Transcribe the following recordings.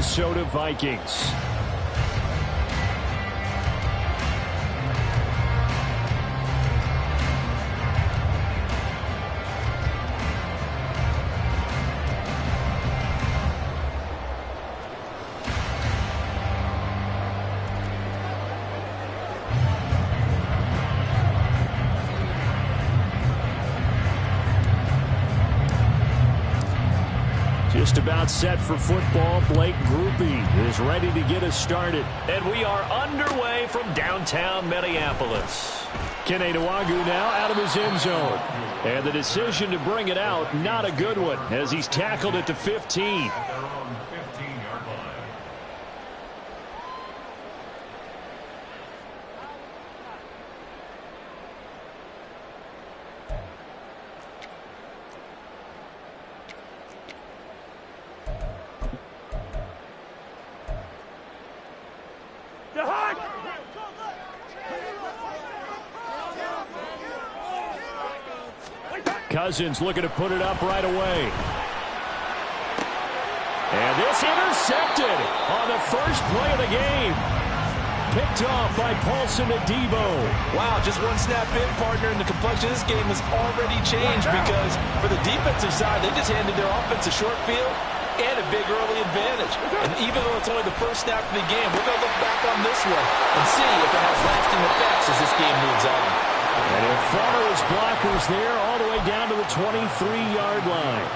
Minnesota Vikings. Just about set for football. Blake Groupie is ready to get us started. And we are underway from downtown Minneapolis. Kene Nwangwu now out of his end zone. And the decision to bring it out, not a good one, as he's tackled at the 15. Cousins looking to put it up right away. And this intercepted on the first play of the game. Picked off by Paulson Adebo. Wow, just one snap in, partner, and the complexion of this game has already changed because for the defensive side, they just handed their offense a short field and a big early advantage. And even though it's only the first snap of the game, we're going to look back on this one and see if it has lasting effects as this game moves on. And in front of his blockers there, all the way down to the 23-yard line.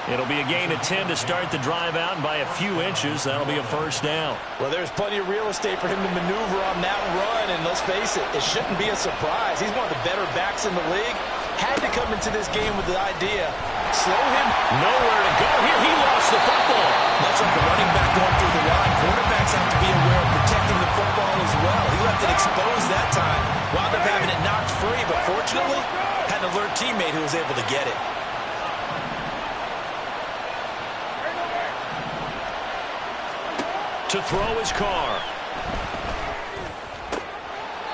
It'll be a gain of 10 to start the drive out, and by a few inches, that'll be a first down. Well, there's plenty of real estate for him to maneuver on that run, and let's face it, it shouldn't be a surprise. He's one of the better backs in the league. Had to come into this game with the idea, slow him. Nowhere to go here. He lost the football. That's like a running back going through the line. Quarterbacks have to be aware of protecting the football as well. He left it exposed that time. Wound up having it knocked free, but fortunately, had an alert teammate who was able to get it. To throw his car.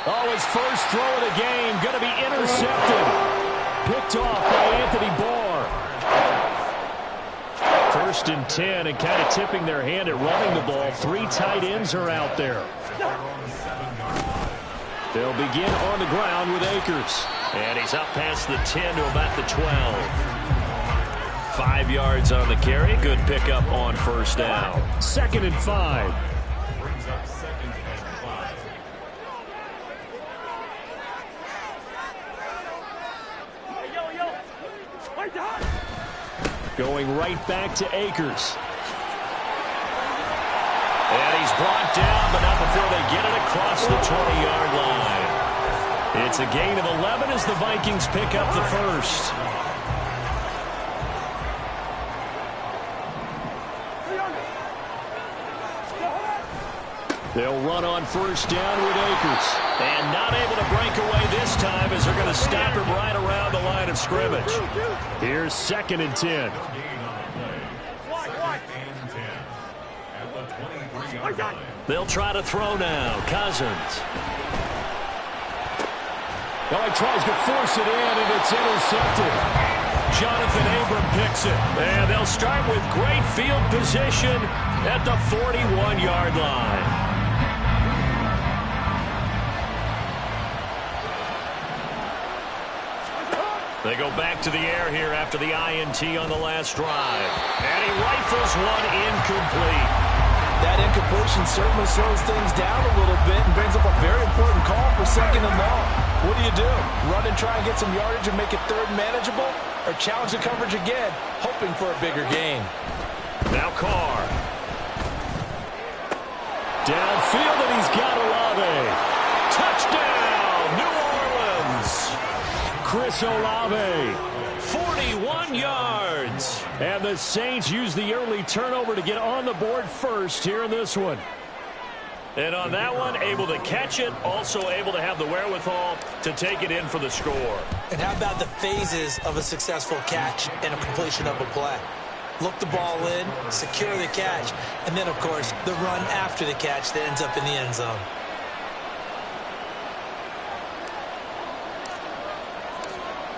Oh, his first throw of the game going to be intercepted. Picked off by Anthony Barr. First and 10, and kind of tipping their hand at running the ball. 3 tight ends are out there. They'll begin on the ground with Akers. And he's up past the 10 to about the 12. 5 yards on the carry. Good pickup on first down. 2nd and 5. Going right back to Akers. And he's brought down, but not before they get it across the 20-yard line. It's a gain of 11 as the Vikings pick up the first. They'll run on first down with Akers. And not able to break away this time as they're going to stop him right around the line of scrimmage. Here's 2nd and 10. They'll try to throw now. Cousins. Oh, he tries to force it in, and it's intercepted. Jonathan Abram picks it. And they'll start with great field position at the 41-yard line. They go back to the air here after the INT on the last drive. And he rifles one incomplete. That incompletion certainly slows things down a little bit and brings up a very important call for 2nd and long. What do? Run and try and get some yardage and make it 3rd manageable? Or challenge the coverage again, hoping for a bigger gain? Now Carr. Downfield, and he's got Olave. Touchdown, New Orleans. Chris Olave. 41 yards. And the Saints use the early turnover to get on the board first here in this one. And on that one, able to catch it, also able to have the wherewithal to take it in for the score. And how about the phases of a successful catch and a completion of a play? Look the ball in, secure the catch, and then, of course, the run after the catch that ends up in the end zone.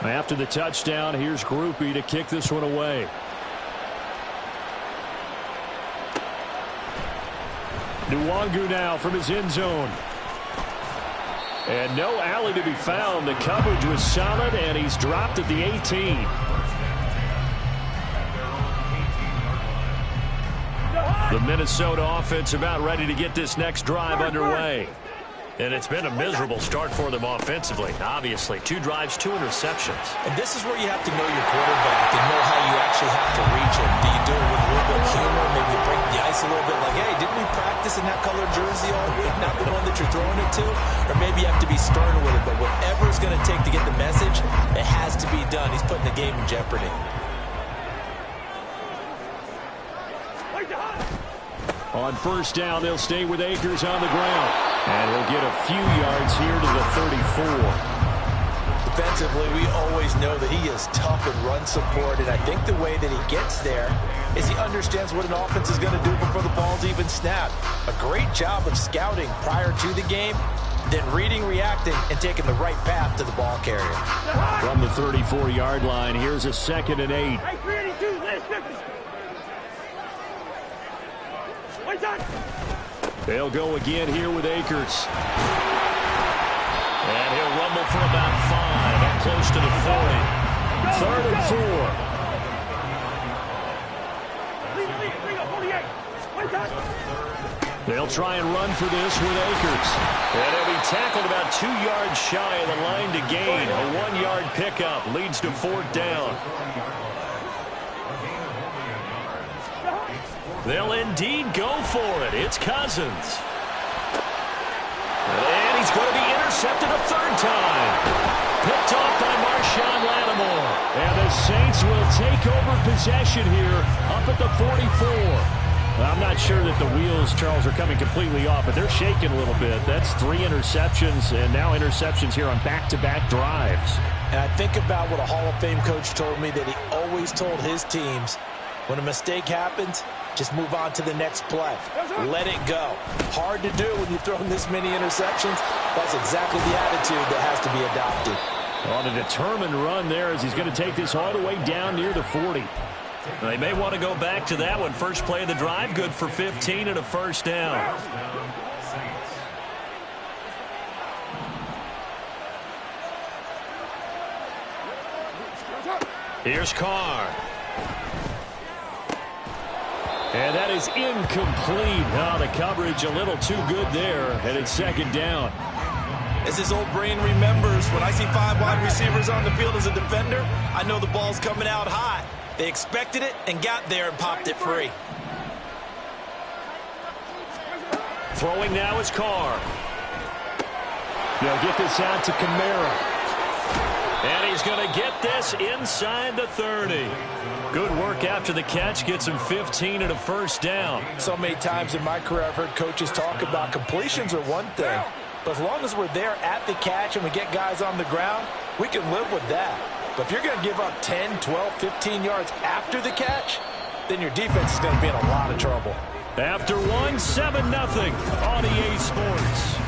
After the touchdown, here's Groupie to kick this one away. Nwangu now from his end zone. And no alley to be found. The coverage was solid, and he's dropped at the 18. The Minnesota offense about ready to get this next drive underway. And it's been a miserable start for them offensively. Obviously, 2 drives, 2 interceptions. And this is where you have to know your quarterback and know how you actually have to reach him. Do you do it with a little bit of humor, maybe break the ice a little bit, like, hey, didn't we practice in that color jersey all week, not the one that you're throwing it to? Or maybe you have to be stern with it, but whatever it's going to take to get the message, it has to be done. He's putting the game in jeopardy. On first down, they'll stay with Akers on the ground. And he'll get a few yards here to the 34. Defensively, we always know that he is tough in run support, and I think the way that he gets there is he understands what an offense is going to do before the ball's even snapped. A great job of scouting prior to the game, then reading, reacting, and taking the right path to the ball carrier. From the 34-yard line, here's a 2nd and 8. They'll go again here with Akers. And he'll rumble for about 5 up close to the 40. 3rd and 4. They'll try and run for this with Akers. And he'll be tackled about 2 yards shy of the line to gain. A 1-yard pickup leads to 4th down. They'll indeed go for it. It's Cousins. And he's going to be intercepted a 3rd time. Picked off by Marshawn Lattimore. And the Saints will take over possession here up at the 44. I'm not sure that the wheels, Charles, are coming completely off, but they're shaking a little bit. That's 3 interceptions, and now interceptions here on back-to-back drives. And I think about what a Hall of Fame coach told me, that he always told his teams, when a mistake happens, just move on to the next play. Let it go. Hard to do when you've thrown this many interceptions. That's exactly the attitude that has to be adopted. On a determined run there as he's going to take this all the way down near the 40. They may want to go back to that one. First play of the drive, good for 15 and a 1st down. Here's Carr. And that is incomplete. Oh, the coverage a little too good there, and it's 2nd down. As his old brain remembers, when I see 5 wide receivers on the field as a defender, I know the ball's coming out hot. They expected it and got there and popped it free. Throwing now is Carr. They'll get this out to Kamara. And he's going to get this inside the 30. Good work after the catch. Gets him 15 and a 1st down. So many times in my career I've heard coaches talk about completions are one thing, but as long as we're there at the catch and we get guys on the ground, we can live with that. But if you're going to give up 10, 12, 15 yards after the catch, then your defense is going to be in a lot of trouble. After 1, 7-0 on EA Sports.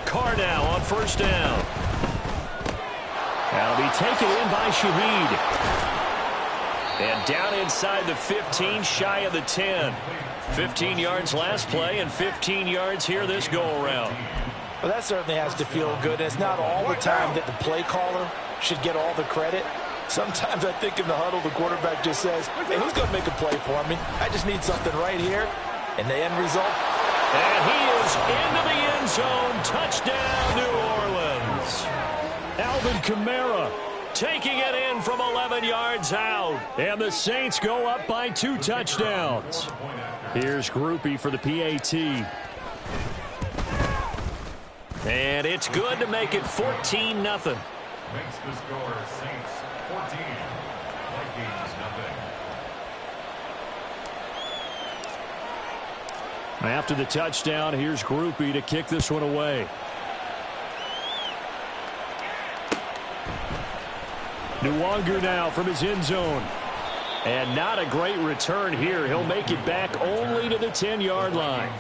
Carr now on 1st down. That'll be taken in by Shaheed. And down inside the 15, shy of the 10. 15 yards last play and 15 yards here this go-around. Well, that certainly has to feel good. It's not all the time that the play caller should get all the credit. Sometimes I think in the huddle, the quarterback just says, hey, who's going to make a play for me? I just need something right here. And the end result? And he is into the end zone. Touchdown, New Orleans. Alvin Kamara taking it in from 11 yards out. And the Saints go up by 2 touchdowns. Here's Groupie for the PAT. And it's good to make it 14-0. Makes the score Saints 14, Vikings nothing. After the touchdown, here's Groupie to kick this one away. Nwangu now from his end zone. And not a great return here. He'll make it back only to the 10-yard line.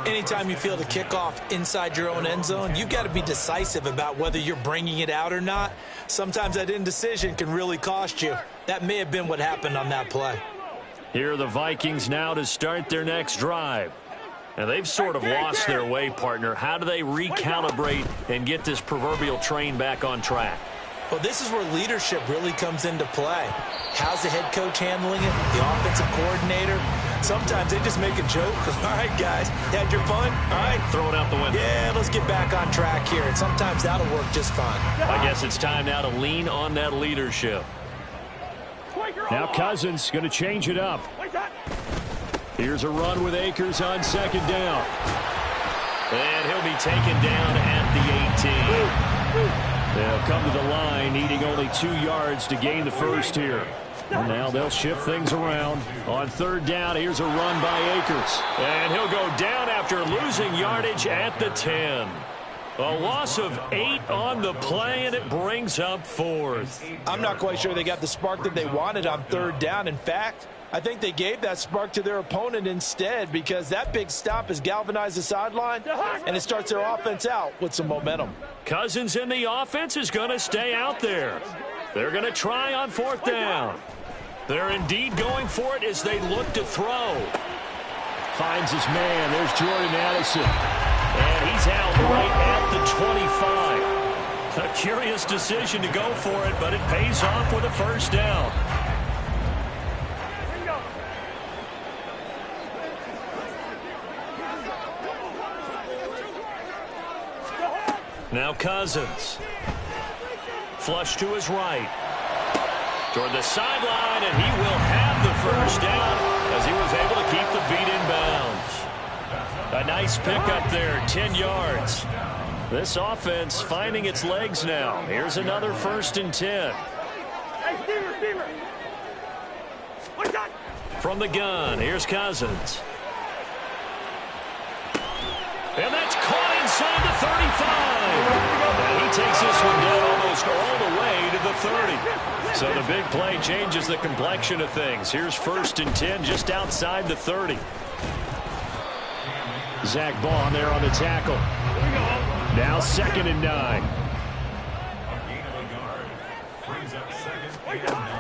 Anytime you feel the kickoff inside your own end zone, you've got to be decisive about whether you're bringing it out or not. Sometimes that indecision can really cost you. That may have been what happened on that play. Here are the Vikings now to start their next drive. And they've sort of lost their way, partner. How do they recalibrate and get this proverbial train back on track? Well, this is where leadership really comes into play. How's the head coach handling it? The offensive coordinator? Sometimes they just make a joke. All right, guys, had your fun? All right. Throw it out the window. Yeah, let's get back on track here. And sometimes that'll work just fine. I guess it's time now to lean on that leadership. Now Cousins going to change it up. Here's a run with Akers on second down. And he'll be taken down at the 18. They'll come to the line, needing only 2 yards to gain the first here. And now they'll shift things around. On third down, here's a run by Akers. And he'll go down after losing yardage at the 10. A loss of 8 on the play, and it brings up fourth. I'm not quite sure they got the spark that they wanted on third down. In fact, I think they gave that spark to their opponent instead, because that big stop has galvanized the sideline, and it starts their offense out with some momentum. Cousins in the offense is going to stay out there. They're going to try on fourth down. They're indeed going for it as they look to throw. Finds his man. There's Jordan Addison. And he's out right at the 25. A curious decision to go for it, but it pays off with a first down. Now Cousins. Flush to his right. Toward the sideline, and he will have the first down as he was able to keep the feet in bounds. A nice pickup there, 10 yards. This offense finding its legs now. Here's another 1st and 10. From the gun, here's Cousins. And that's caught inside the 35. And he takes this one down almost all the way to the 30. So the big play changes the complexion of things. Here's 1st and 10 just outside the 30. Zach Baugh there on the tackle. Now 2nd and 9.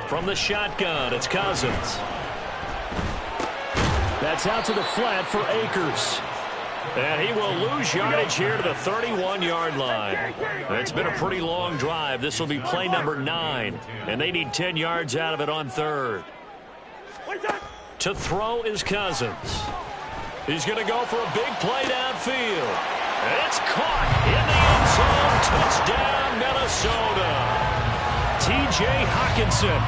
From the shotgun, it's Cousins. That's out to the flat for Akers. And he will lose yardage here to the 31-yard line. It's been a pretty long drive. This will be play number 9. And they need 10 yards out of it on third. To throw is Cousins. He's going to go for a big play downfield. And it's caught in the end zone. Touchdown, Minnesota. T.J. Hockenson,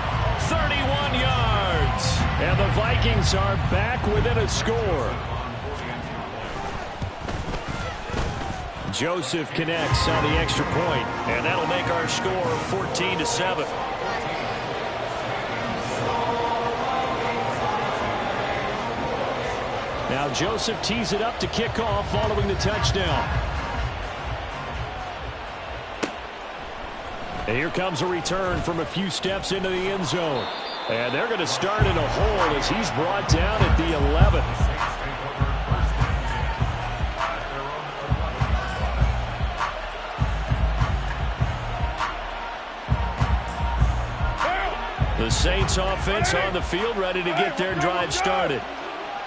31 yards. And the Vikings are back within a score. Joseph connects on the extra point, and that'll make our score 14-7. Now Joseph tees it up to kick off following the touchdown. And here comes a return from a few steps into the end zone. And they're going to start in a hole as he's brought down at the 11. The Saints offense on the field, ready to get their drive started.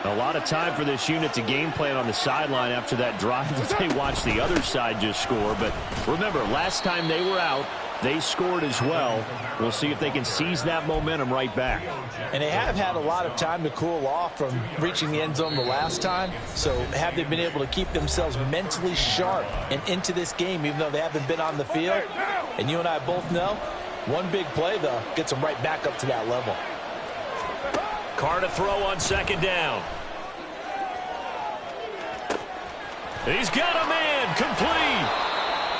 A lot of time for this unit to game plan on the sideline after that drive that they watched the other side just score. But remember, last time they were out, they scored as well. We'll see if they can seize that momentum right back. And they have had a lot of time to cool off from reaching the end zone the last time. So have they been able to keep themselves mentally sharp and into this game, even though they haven't been on the field? And you and I both know, one big play, though, gets them right back up to that level. Carr to throw on second down. He's got a man, complete.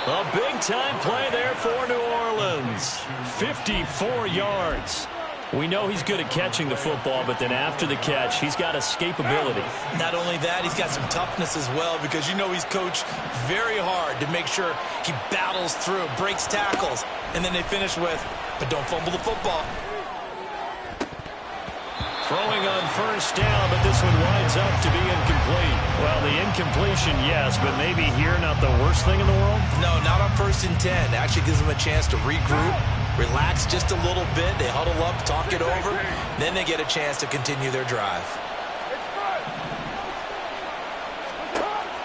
A big-time play there for New Orleans. 54 yards. We know he's good at catching the football, but then after the catch, he's got escapability. Not only that, he's got some toughness as well, because you know he's coached very hard to make sure he battles through, breaks tackles, and then they finish with but don't fumble the football. Throwing on first down, but this one winds up to be incomplete. Well, the incompletion, yes, but maybe here not the worst thing in the world? No, not on 1st and 10. It actually gives them a chance to regroup, relax just a little bit. They huddle up, talk it over. Then they get a chance to continue their drive.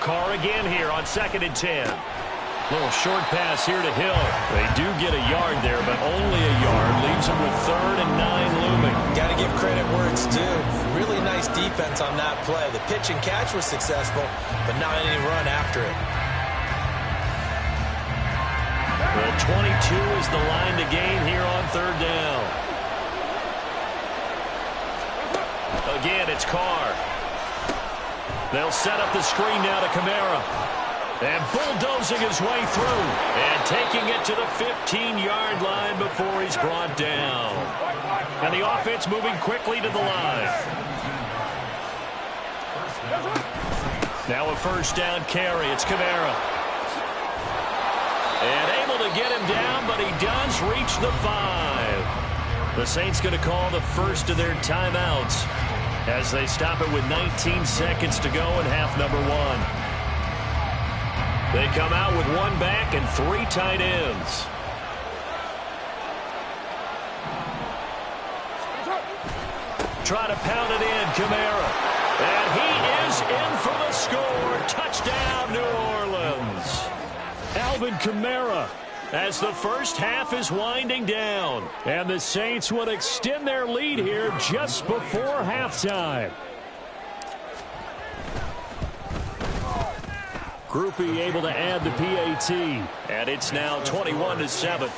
Carr again here on 2nd and 10. Little short pass here to Hill. They do get a yard there, but only a yard. Leaves them with 3rd and 9 looming. Got to give credit where it's due. Really nice defense on that play. The pitch and catch was successful, but not any run after it. Well, 22 is the line to gain here on 3rd down. Again, it's Carr. They'll set up the screen now to Kamara. And bulldozing his way through. And taking it to the 15-yard line before he's brought down. And the offense moving quickly to the line. Now a 1st down carry. It's Kamara. And able to get him down, but he does reach the 5. The Saints going to call the first of their timeouts as they stop it with 19 seconds to go in half number 1. They come out with 1 back and 3 tight ends. Try to pound it in, Kamara. And he is in for the score. Touchdown, New Orleans. Alvin Kamara. As the first half is winding down. And the Saints would extend their lead here just before halftime. Groupie able to add the PAT. And it's now 21-7.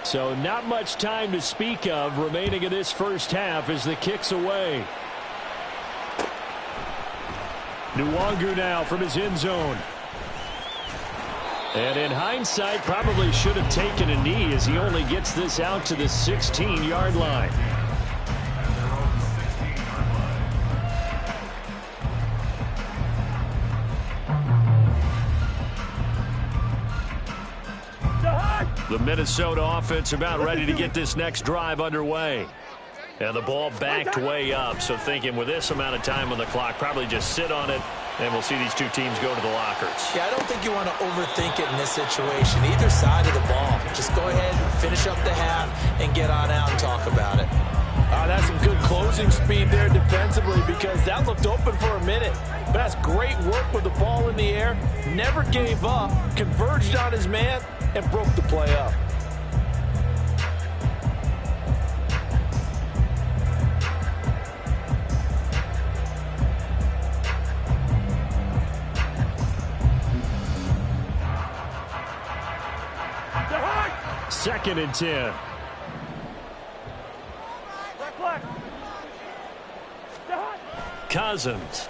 So not much time to speak of remaining in this first half as the kick's away. Nwangu now from his end zone. And in hindsight, probably should have taken a knee as he only gets this out to the 16-yard line. The Minnesota offense about ready to get this next drive underway. And the ball backed way up, so thinking with this amount of time on the clock, probably just sit on it, and we'll see these two teams go to the lockers. Yeah, I don't think you want to overthink it in this situation. Either side of the ball. Just go ahead and finish up the half and get on out and talk about it. That's some good closing speed there defensively because that looked open for a minute. But that's great work with the ball in the air. Never gave up, converged on his man, and broke the play up. Second and 10. Cousins.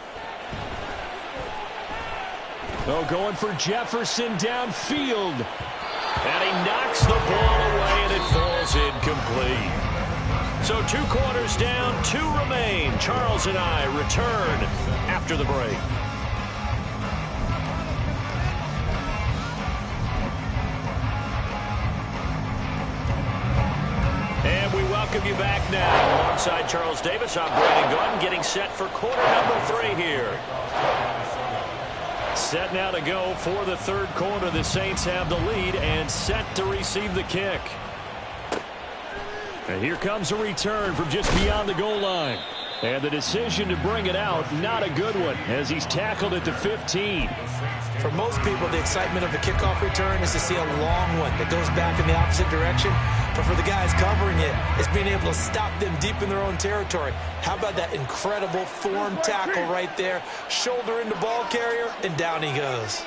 Oh, going for Jefferson downfield. And he knocks the ball away, and it falls incomplete. So 2 quarters down, 2 remain. Charles and I return after the break. And we welcome you back now. Alongside Charles Davis, I'm Brandon Gordon, getting set for quarter number 3 here. Set now to go for the 3rd quarter. The Saints have the lead and set to receive the kick. And here comes a return from just beyond the goal line. And the decision to bring it out, not a good one, as he's tackled at the 15. For most people, the excitement of the kickoff return is to see a long one that goes back in the opposite direction. But for the guys covering it, it's being able to stop them deep in their own territory. How about that incredible form tackle right there? Shoulder into ball carrier, and down he goes.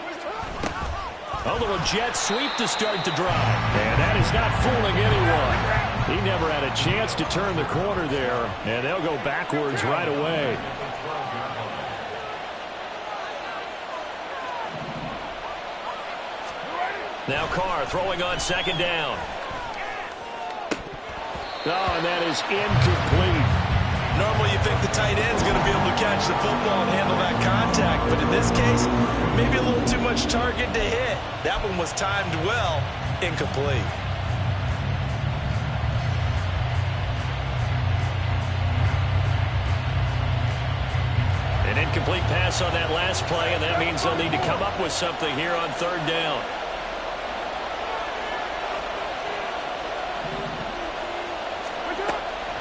A little jet sweep to start the drive. And that is not fooling anyone. He never had a chance to turn the corner there. And they'll go backwards right away. Now Carr throwing on 2nd down. Oh, and that is incomplete. Normally you think the tight end's going to be able to catch the football and handle that contact, but in this case, maybe a little tried to hit. That one was timed well. Incomplete. An incomplete pass on that last play, and that means they'll need to come up with something here on third down.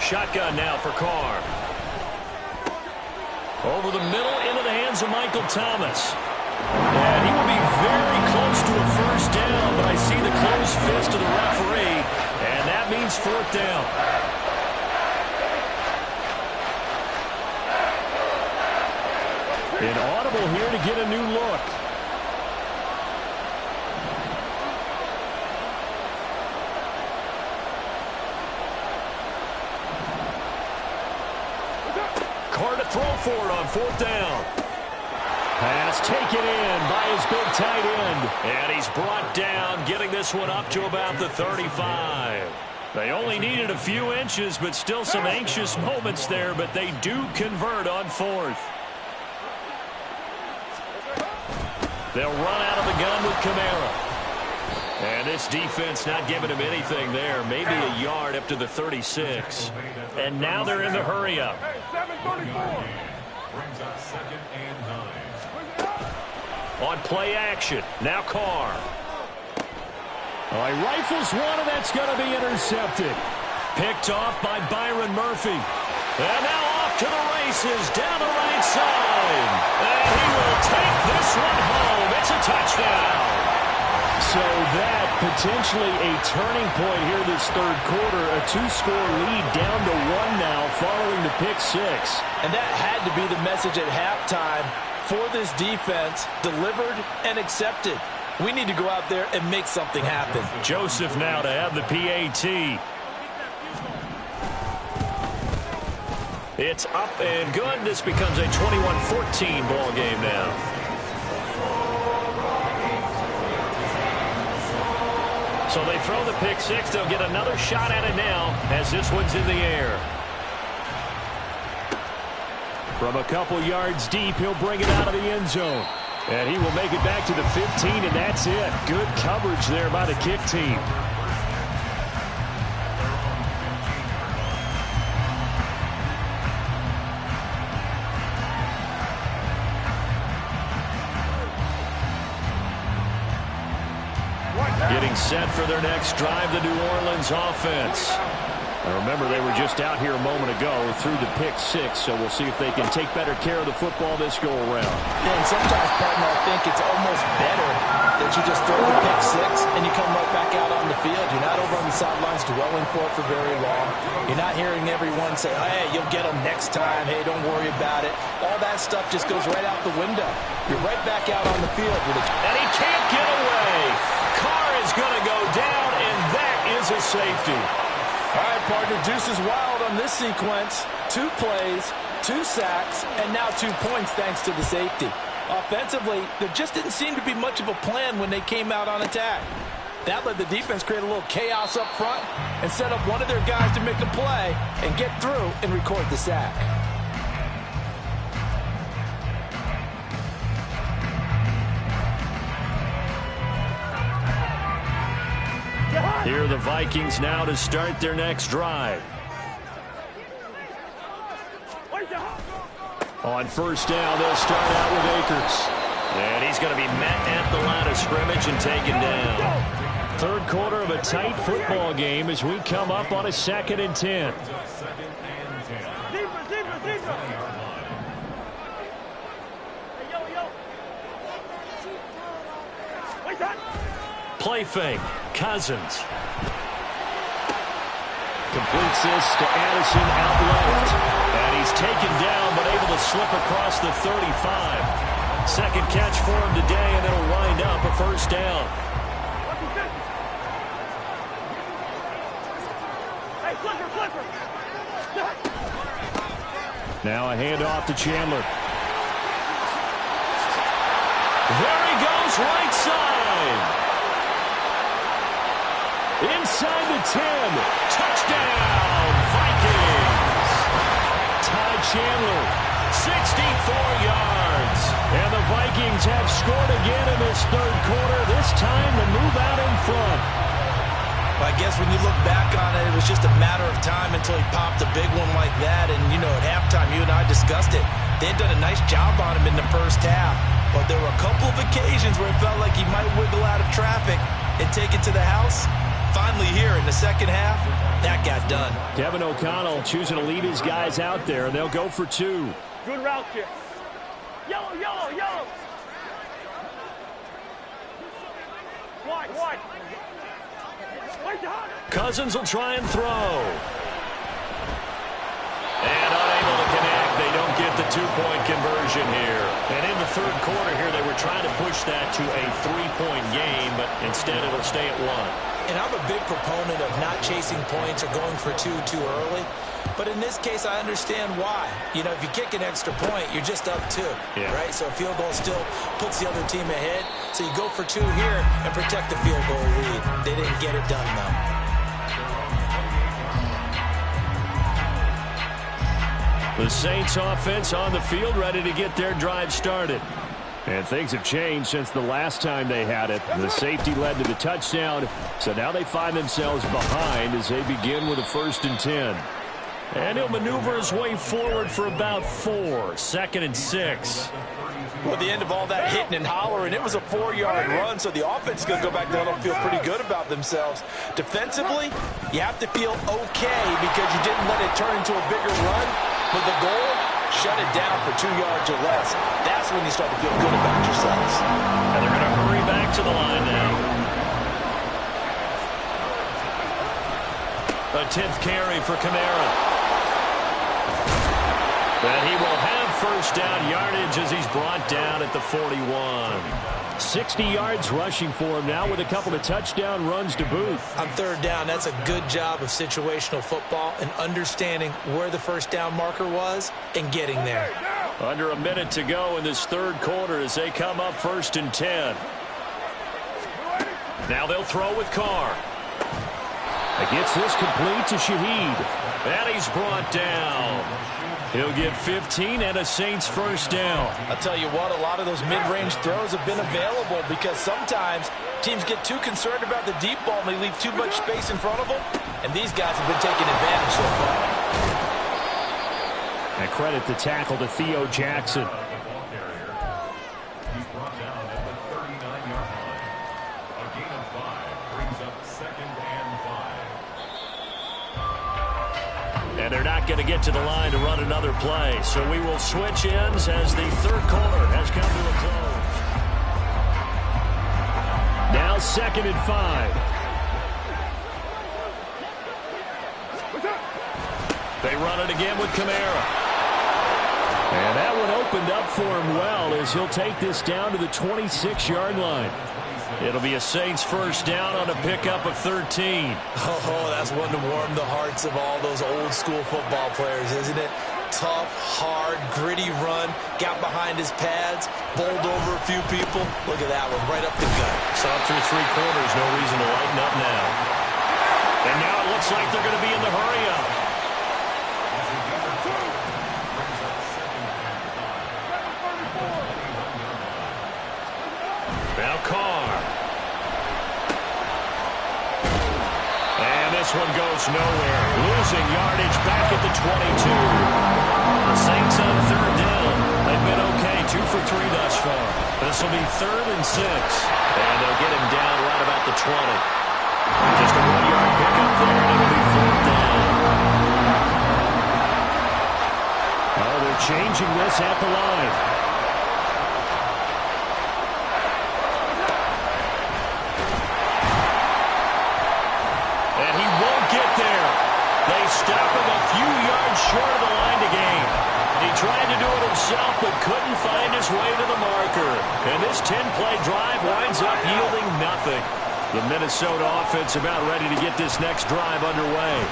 Shotgun now for Carr. Over the middle, into the hands of Michael Thomas. And he will be very close to a first down, but I see the closed fist of the referee, and that means fourth down. Inaudible here to get a new look. Carr to throw for it on fourth down. Pass taken in by his big tight end. And he's brought down, getting this one up to about the 35. They only needed a few inches, but still some anxious moments there, but they do convert on fourth. They'll run out of the gun with Kamara. And this defense not giving him anything there. Maybe a yard up to the 36. And now they're in the hurry-up. Brings up 2nd and 9. On play action, now Carr. Oh, he rifles one, and that's going to be intercepted. Picked off by Byron Murphy. And now off to the races, down the right side. And he will take this one home. It's a touchdown. So that potentially a turning point here this third quarter. A 2-score lead down to 1 now following the pick six. And that had to be the message at halftime for this defense. Delivered and accepted. We need to go out there and make something happen. Joseph now to have the PAT. It's up and good. This becomes a 21-14 ball game now. So they throw the pick six. They'll get another shot at it now as this one's in the air. From a couple yards deep, he'll bring it out of the end zone. And he will make it back to the 15, and that's it. Good coverage there by the kick team. Getting set for their next drive, the New Orleans offense. Now remember, they were just out here a moment ago through the pick six, so we'll see if they can take better care of the football this go-around. Yeah, and sometimes, partner, I think it's almost better that you just throw the pick six and you come right back out on the field. You're not over on the sidelines dwelling for it for very long. You're not hearing everyone say, hey, you'll get them next time. Hey, don't worry about it. All that stuff just goes right out the window. You're right back out on the field. And he can't get away. Carr is going to go down, and that is a safety. All right, partner, deuce is wild on this sequence. 2 plays, 2 sacks, and now 2 points thanks to the safety. Offensively, there just didn't seem to be much of a plan when they came out on attack. That let the defense create a little chaos up front and set up one of their guys to make a play and get through and record the sack. Here are the Vikings now to start their next drive. On first down, they'll start out with Akers. And he's going to be met at the line of scrimmage and taken down. Third quarter of a tight football game as we come up on a 2nd and 10. Play fake. Cousins. Completes this to Addison out left. And he's taken down but able to slip across the 35. Second catch for him today, and it'll wind up a first down. Now a handoff to Chandler. There he goes, right side. Inside the 10. Touchdown, Vikings. Ty Chandler. 64 yards. And the Vikings have scored again in this third quarter. This time the move out in front. I guess when you look back on it, it was just a matter of time until he popped a big one like that. And, you know, at halftime, you and I discussed it. They had done a nice job on him in the first half. But there were a couple of occasions where it felt like he might wiggle out of traffic and take it to the house. Finally here in the second half, that got done. Kevin O'Connell choosing to lead his guys out there, and they'll go for two. Good route kick. Yellow, yellow, yellow. Wide, wide. Cousins will try and throw. And unable to connect. They don't get the two-point conversion here. And in the third quarter here, they were trying to push that to a three-point game, but instead it'll stay at one. And I'm a big proponent of not chasing points or going for two too early. But in this case, I understand why. You know, if you kick an extra point, you're just up two, right? So a field goal still puts the other team ahead. So you go for two here and protect the field goal lead. They didn't get it done, though. The Saints offense on the field, ready to get their drive started. And things have changed since the last time they had it. The safety led to the touchdown, so now they find themselves behind as they begin with a 1st and 10. And he'll maneuver his way forward for about 4. 2nd and 6. Well, at the end of all that hitting and hollering, it was a 4-yard run, so the offense is going to go back down and feel pretty good about themselves. Defensively, you have to feel okay because you didn't let it turn into a bigger run. But the goal, shut it down for 2 yards or less. That's when you start to feel good about yourselves. And they're going to hurry back to the line now. A 10th carry for Kamara. And he will have first down yardage as he's brought down at the 41. 60 yards rushing for him now with a couple of touchdown runs to boot. On third down, that's a good job of situational football and understanding where the first down marker was and getting there. Under a minute to go in this third quarter as they come up 1st and 10. Now they'll throw with Carr. It gets this complete to Shaheed. And he's brought down. He'll get 15 and a Saints first down. I'll tell you what, a lot of those mid-range throws have been available because sometimes teams get too concerned about the deep ball and they leave too much space in front of them. And these guys have been taking advantage so far. And credit the tackle to Theo Jackson. He's brought down at the 39-yard line. A gain of 5 brings up 2nd and 5. And they're not going to get to the line to run another play. So we will switch ends as the third quarter has come to a close. Now 2nd and 5. They run it again with Kamara. And that one opened up for him well as he'll take this down to the 26-yard line. It'll be a Saints first down on a pickup of 13. Oh, that's one to warm the hearts of all those old school football players, isn't it? Tough, hard, gritty run, got behind his pads, bowled over a few people. Look at that one, right up the gut. So up through 3 quarters, no reason to lighten up now. And now it looks like they're going to be in the hurry-up. Now Carr. And this one goes nowhere. Losing yardage back at the 22. The Saints on third down. They've been okay, 2 for 3 thus far. This will be 3rd and 6. And they'll get him down right about the 20. Just a 1-yard pickup there, and it'll be 4th down. Oh, they're changing this at the line. Stop him a few yards short of the line to gain. He tried to do it himself, but couldn't find his way to the marker. And this 10-play drive winds up yielding nothing. The Minnesota offense about ready to get this next drive underway.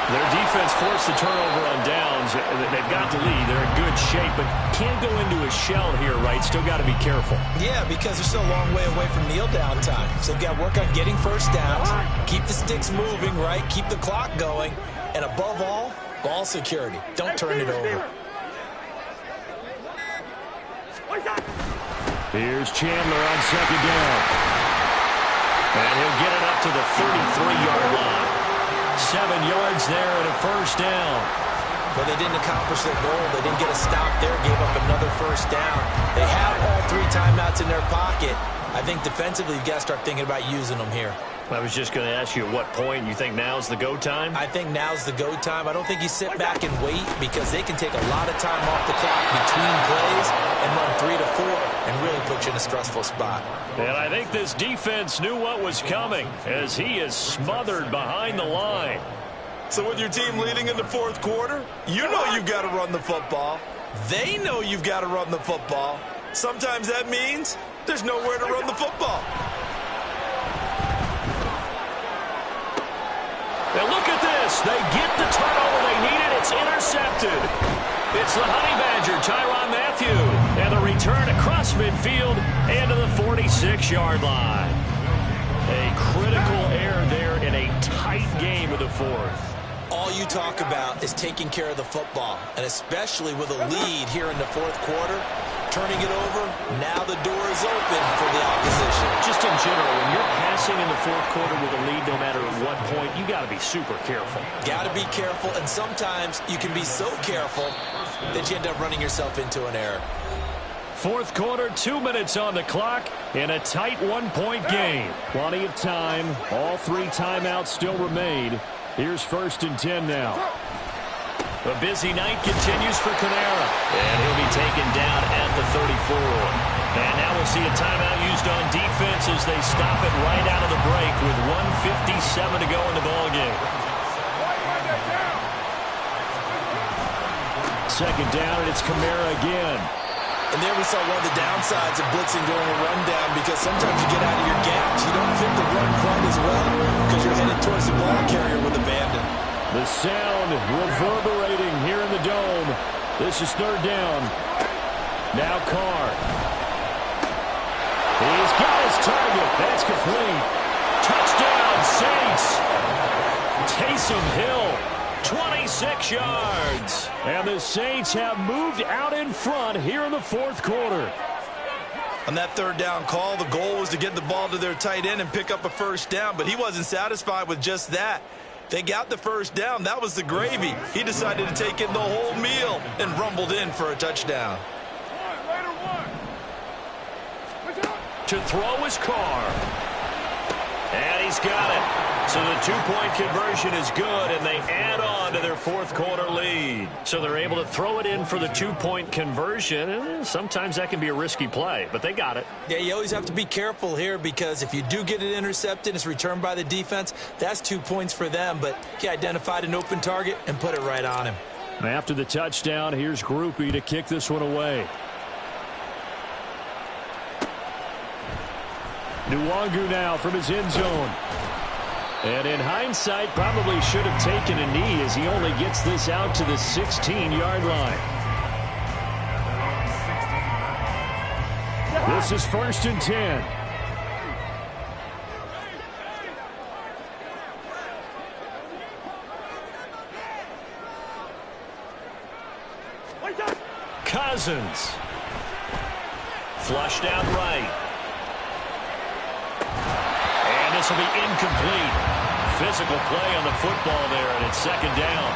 Their defense forced the turnover on downs. They've got the lead. They're in good shape, but can't go into a shell here, right? Still got to be careful. Yeah, because they're still a long way away from kneel down time. So they've got to work on getting first downs, keep the sticks moving, right? Keep the clock going. And above all, ball security. Don't turn it over. Here's Chandler on second down. And he'll get it up to the 33-yard line. 7 yards there and a first down. But they didn't accomplish their goal. They didn't get a stop there, gave up another first down. They have all 3 timeouts in their pocket. I think defensively, you've got to start thinking about using them here. I was just going to ask you at what point you think now's the go time? I think now's the go time. I don't think you sit back and wait because they can take a lot of time off the clock between plays and run 3 to 4 and really put you in a stressful spot. And I think this defense knew what was coming as he is smothered behind the line. So with your team leading in the fourth quarter, you know you've got to run the football. They know you've got to run the football. Sometimes that means there's nowhere to run the football. And look at this. They get the turnover they needed. It's intercepted. It's the Honey Badger, Tyrann Mathieu. And the return across midfield and to the 46-yard line. A critical error there in a tight game of the fourth. All you talk about is taking care of the football, and especially with a lead here in the fourth quarter, turning it over, now the door is open for the opposition. Just in general, when you're passing in the fourth quarter with a lead, no matter at what point, you got to be super careful. Got to be careful, and sometimes you can be so careful that you end up running yourself into an error. Fourth quarter, 2 minutes on the clock in a tight 1-point game. Plenty of time. All 3 timeouts still remain. Here's 1st and 10 now. A busy night continues for Kamara. And he'll be taken down at the 34. And now we'll see a timeout used on defense as they stop it right out of the break with 1:57 to go in the ballgame. Second down, and it's Kamara again. And there we saw one of the downsides of blitzing during a rundown because sometimes you get out of your gaps. You don't fit the run quite as well because you're headed towards the ball carrier with abandon. The sound reverberating here in the dome. This is 3rd down. Now Carr. He's got his target. That's complete. Touchdown, Saints. Taysom Hill, 26 yards. And the Saints have moved out in front here in the fourth quarter. On that 3rd down call, the goal was to get the ball to their tight end and pick up a first down, but he wasn't satisfied with just that. They got the first down. That was the gravy. He decided to take in the whole meal and rumbled in for a touchdown. To throw his Carr. And he's got it. So the 2-point conversion is good, and they add on to their fourth quarter lead. So they're able to throw it in for the 2-point conversion, and sometimes that can be a risky play, but they got it. Yeah, you always have to be careful here because if you do get it intercepted, it's returned by the defense, that's 2 points for them, but he identified an open target and put it right on him. After the touchdown, here's Groupie to kick this one away. Nwangu now from his end zone. And in hindsight, probably should have taken a knee as he only gets this out to the 16-yard line. This is 1st and 10. Cousins. Flushed out right. And this will be incomplete. Physical play on the football there, and it's 2nd down.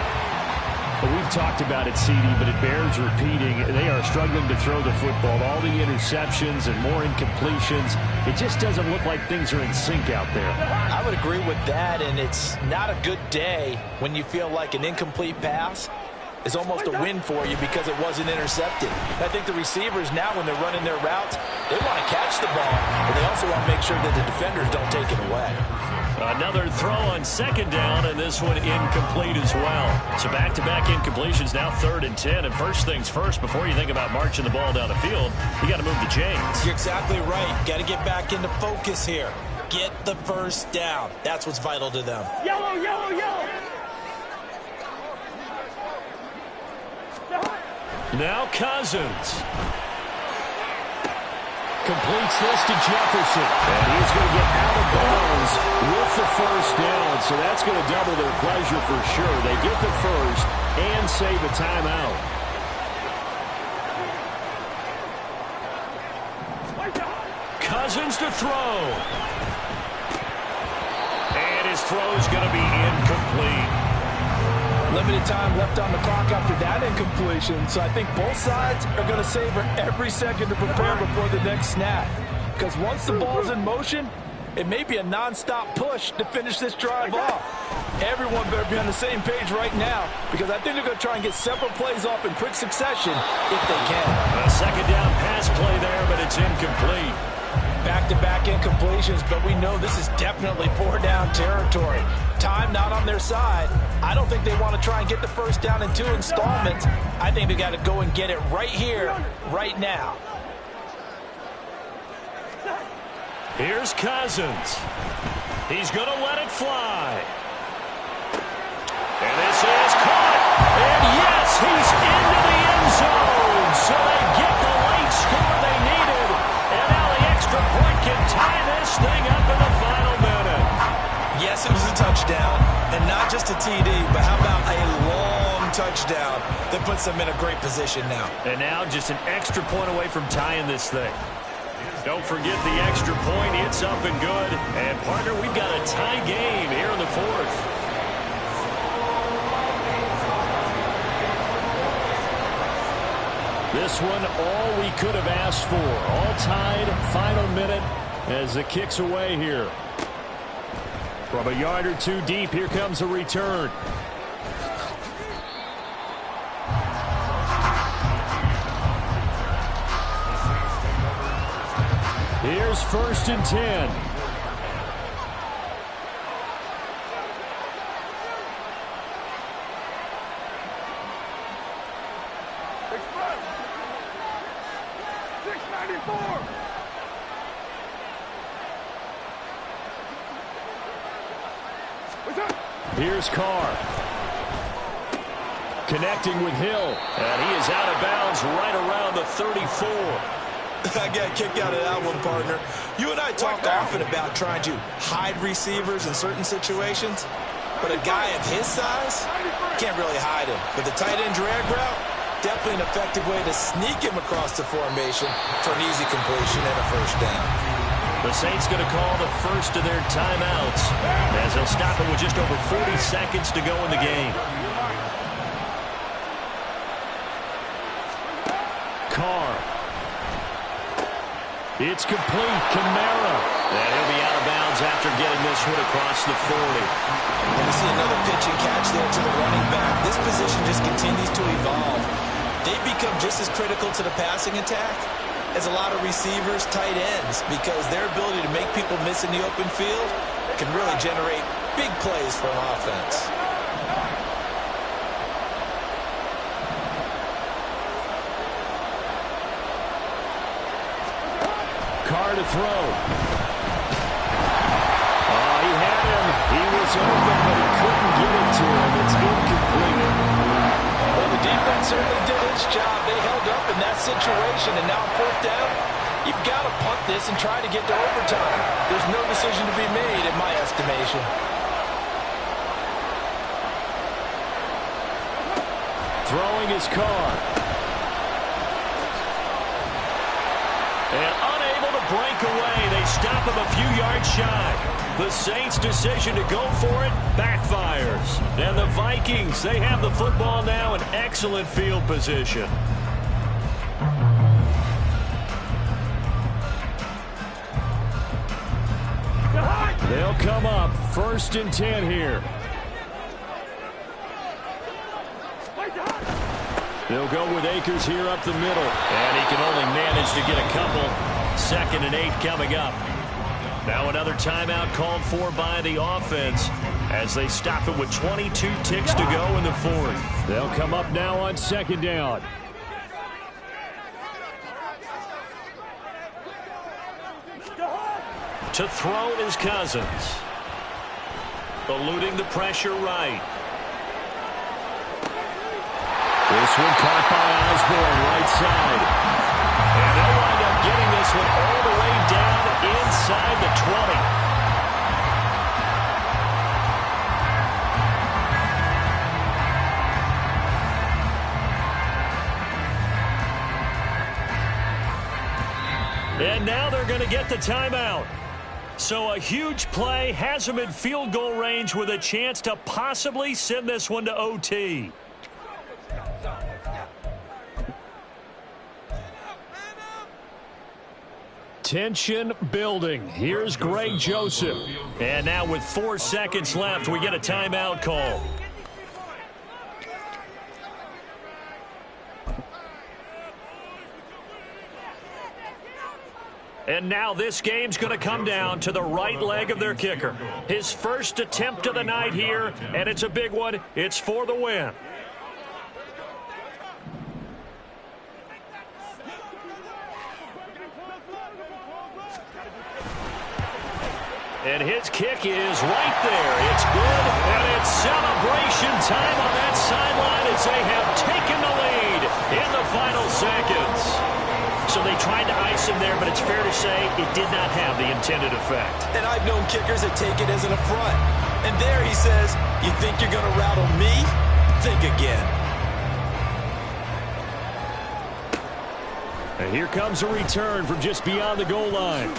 But we've talked about it, CD, but it bears repeating. They are struggling to throw the football. All the interceptions and more incompletions. It just doesn't look like things are in sync out there. I would agree with that, and it's not a good day when you feel like an incomplete pass is almost a win for you because it wasn't intercepted. I think the receivers now, when they're running their routes, they want to catch the ball, but they also want to make sure that the defenders don't take it away. Another throw on 2nd down, and this one incomplete as well. So back-to-back incompletions, now 3rd and 10. And first things first, before you think about marching the ball down the field, you got to move the chains. You're exactly right. Got to get back into focus here. Get the first down. That's what's vital to them. Yellow, yellow, yellow. Now Cousins. Completes this to Jefferson. And he's going to get out of bounds with the first down. So that's going to double their pleasure for sure. They get the first and save a timeout. to throw. And his throw's going to be incomplete. Limited time left on the clock after that incompletion, so I think both sides are going to savor every second to prepare before the next snap. Because once the ball's in motion, it may be a non-stop push to finish this drive off. Everyone better be on the same page right now, because I think they're going to try and get several plays off in quick succession if they can. A second down pass play there, but it's incomplete. Back-to-back incompletions, but we know this is definitely four-down territory. Time not on their side. I don't think they want to try and get the first down in 2 installments. I think they got to go and get it right here, right now. Here's Cousins. He's going to let it fly. And this is caught. And yes, he's into the end zone. So they get the late score they needed. And now the extra point can tie this thing up in the final minute. Yes, it was a touchdown. And not just a TD, but how about a long touchdown that puts them in a great position now. And now just an extra point away from tying this thing. Don't forget the extra point. It's up and good. And, partner, we've got a tie game here in the 4th. This one, all we could have asked for. All tied, final minute as it kicks away here. From a yard or 2 deep, here comes a return. Here's 1st and 10. Here's Carr. Connecting with Hill. And he is out of bounds right around the 34. I got a kick out of that one, partner. You and I talk often about trying to hide receivers in certain situations, but a guy of his size can't really hide him. But the tight end drag route, definitely an effective way to sneak him across the formation for an easy completion and a first down. The Saints going to call the first of their timeouts as they'll stop it with just over 40 seconds to go in the game. Carr. It's complete. Kamara. And he'll be out of bounds after getting this one across the 40. And we see another pitch and catch there to the running back. This position just continues to evolve. They've become just as critical to the passing attack as a lot of receivers, tight ends, because their ability to make people miss in the open field can really generate big plays for an offense. Carr to throw. Oh, he had him. He was open, but he couldn't get it to him. It's incomplete. Well, the defense certainly did its job. They held up in that situation, and now 4th down, you've got to punt this and try to get to overtime. There's no decision to be made, in my estimation. Throwing his Carr. And unable to break away. They stop him a few yards shy. The Saints' decision to go for it backfires. And the Vikings, they have the football now in excellent field position. They'll come up 1st and 10 here. They'll go with Akers here up the middle. And he can only manage to get a couple. 2nd and 8 coming up. Now another timeout called for by the offense as they stop it with 22 ticks to go in the 4th. They'll come up now on 2nd down. To throw is Cousins. Eluding the pressure right. This one caught by Osborne, right side. And they'll wind up getting this one all the way down inside the 20. And now they're going going to get the timeout. So a huge play has him in field goal range with a chance to possibly send this one to OT. Tension building. Here's Greg Joseph. And now with 4 seconds left, we get a timeout call. And now this game's going to come down to the right leg of their kicker. His first attempt of the night here, and it's a big one. It's for the win. And his kick is right there. It's good, and it's celebration time on that sideline as they have taken the lead in the final seconds. So they tried to ice him there, but it's fair to say it did not have the intended effect. And I've known kickers that take it as an affront. And there he says, you think you're going to rattle me? Think again. And here comes a return from just beyond the goal line.